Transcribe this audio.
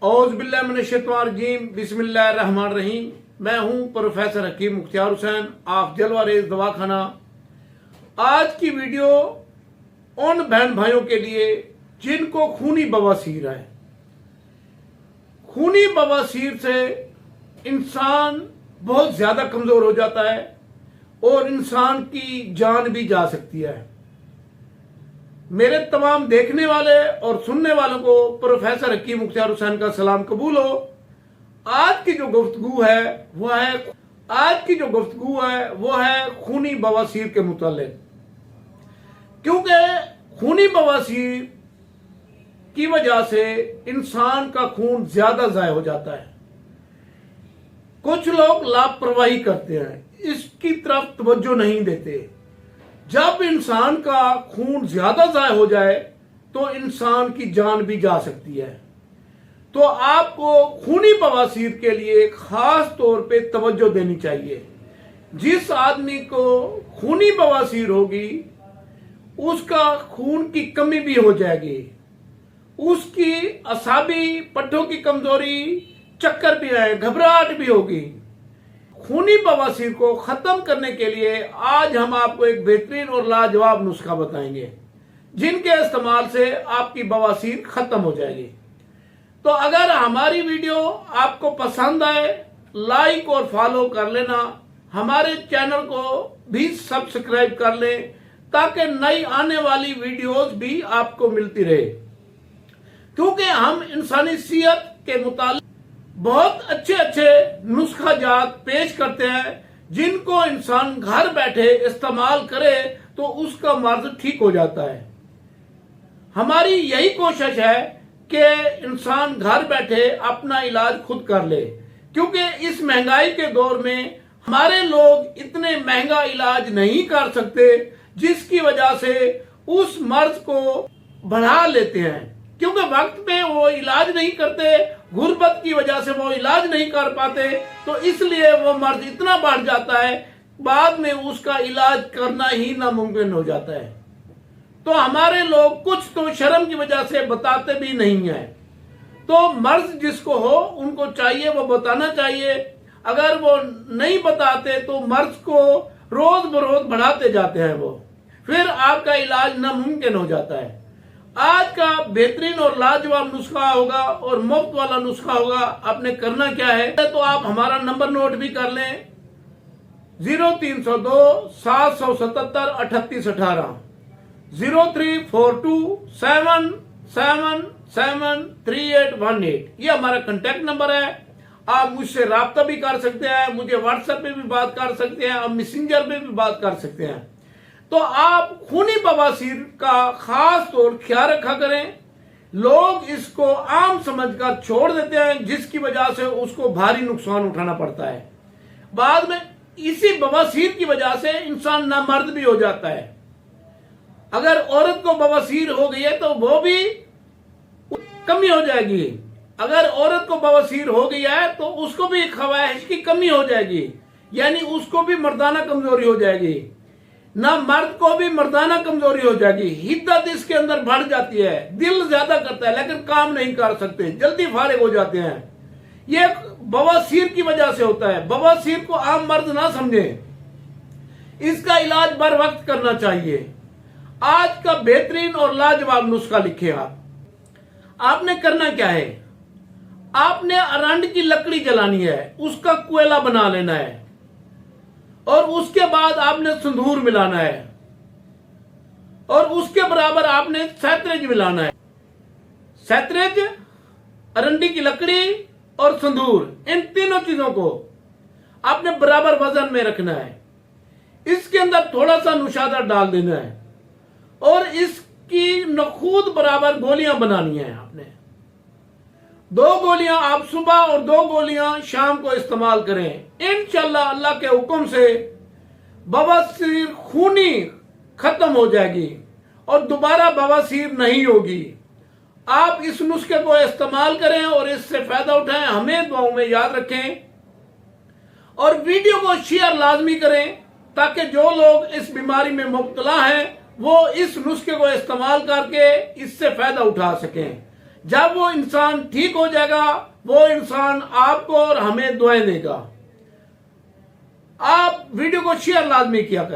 औज़ बिल्लाहि मिनश्शैतानिर्रजीम बिस्मिल्लाहिर्रहमानिर्रहीम। मैं हूं professor Hakim Mukhtiar Hussain of जलवारेज दवाखाना। आज की वीडियो उन बहन भाइयों के लिए जिनको खूनी बवासीर है। खूनी बवासीर से इंसान बहुत ज्यादा कमजोर हो जाता है और इंसान की जान भी जा सकती है। मेरे तमाम देखने वाले और सुनने वालों को प्रोफेसर हकीम मुख्तियार हुसैन का सलाम कबूल हो। आज की जो गुफ्तगू है वो है खूनी बवासीर के मुतालिक। क्योंकि खूनी बवासीर की वजह से इंसान का खून ज्यादा जाया हो जाता है। कुछ लोग लापरवाही करते हैं, इसकी तरफ तवज्जो नहीं देते। जब इंसान का खून ज्यादा जाया हो जाए तो इंसान की जान भी जा सकती है। तो आपको खूनी बवासीर के लिए खास तौर पे तवज्जो देनी चाहिए। जिस आदमी को खूनी बवासीर होगी उसका खून की कमी भी हो जाएगी, उसकी असाबी पट्टों की कमजोरी, चक्कर भी आए, घबराहट भी होगी। खूनी बवासीर को खत्म करने के लिए आज हम आपको एक बेहतरीन और लाजवाब नुस्खा बताएंगे जिनके इस्तेमाल से आपकी बवासीर खत्म हो जाएगी। तो अगर हमारी वीडियो आपको पसंद आए, लाइक और फॉलो कर लेना। हमारे चैनल को भी सब्सक्राइब कर लें ताकि नई आने वाली वीडियोस भी आपको मिलती रहे। क्योंकि हम इंसानी सेहत के मुताबिक बहुत अच्छे अच्छे नुस्खा जात पेश करते हैं जिनको इंसान घर बैठे इस्तेमाल करे तो उसका मर्ज ठीक हो जाता है। हमारी यही कोशिश है कि इंसान घर बैठे अपना इलाज खुद कर ले। क्योंकि इस महंगाई के दौर में हमारे लोग इतने महंगा इलाज नहीं कर सकते, जिसकी वजह से उस मर्ज को बढ़ा लेते हैं। क्योंकि वक्त पे वो इलाज नहीं करते, गुर्बत की वजह से वो इलाज नहीं कर पाते, तो इसलिए वो मर्ज इतना बढ़ जाता है, बाद में उसका इलाज करना ही नामुमकिन हो जाता है। तो हमारे लोग कुछ तो शर्म की वजह से बताते भी नहीं है। तो मर्ज जिसको हो उनको चाहिए वो बताना चाहिए। अगर वो नहीं बताते तो मर्ज को रोज बरोज बढ़ाते जाते हैं वो, फिर आपका इलाज नामुमकिन हो जाता है। आज का बेहतरीन और लाजवाब नुस्खा होगा और मुफ्त वाला नुस्खा होगा। आपने करना क्या है तो आप हमारा नंबर नोट भी कर लें, 0302 777 3818, 0342 777 3818। ये हमारा कांटेक्ट नंबर है। आप मुझसे राब्ता भी कर सकते हैं, मुझे व्हाट्सएप पे भी बात कर सकते हैं, आप मैसेंजर पे भी बात कर सकते हैं। तो आप खूनी बवासीर का खास तौर ख्याल रखा करें। लोग इसको आम समझकर छोड़ देते हैं, जिसकी वजह से उसको भारी नुकसान उठाना पड़ता है। बाद में इसी बवासीर की वजह से इंसान नामर्द भी हो जाता है। अगर औरत को बवासीर हो गई है तो वो भी कमी हो जाएगी। अगर औरत को बवासीर हो गई है तो उसको भी ख्वाहिश की कमी हो जाएगी, यानी उसको भी मर्दाना कमजोरी हो जाएगी। ना मर्द को भी मर्दाना कमजोरी हो जाएगी, हिद्दत इसके अंदर बढ़ जाती है, दिल ज्यादा करता है लेकिन काम नहीं कर सकते, जल्दी फारिग हो जाते हैं। ये बवासीर की वजह से होता है। बवासीर को आम मर्द ना समझे, इसका इलाज बर वक्त करना चाहिए। आज का बेहतरीन और लाजवाब नुस्खा लिखे आप। आपने करना क्या है, आपने अरंड की लकड़ी जलानी है, उसका कोयला बना लेना है और उसके बाद आपने संदूर मिलाना है और उसके बराबर आपने सैतरेज मिलाना है। सैतरेज, अरंडी की लकड़ी और संदूर, इन तीनों चीजों को आपने बराबर वजन में रखना है। इसके अंदर थोड़ा सा नुशादा डाल देना है और इसकी नखूद बराबर गोलियां बनानी है। आपने 2 गोलियां आप सुबह और 2 गोलियां शाम को इस्तेमाल करें। इंशाअल्लाह अल्लाह के हुक्म से बवासीर खूनी खत्म हो जाएगी और दोबारा बवासीर नहीं होगी। आप इस नुस्खे को इस्तेमाल करें और इससे फायदा उठाएं। हमें दुआओं में याद रखें और वीडियो को शेयर लाजमी करें ताकि जो लोग इस बीमारी में मुब्तला हैं वो इस नुस्खे को इस्तेमाल करके इससे फायदा उठा सकें। जब वो इंसान ठीक हो जाएगा, वो इंसान आपको और हमें दुआएं देगा। आप वीडियो को शेयर लाजमी किया करें।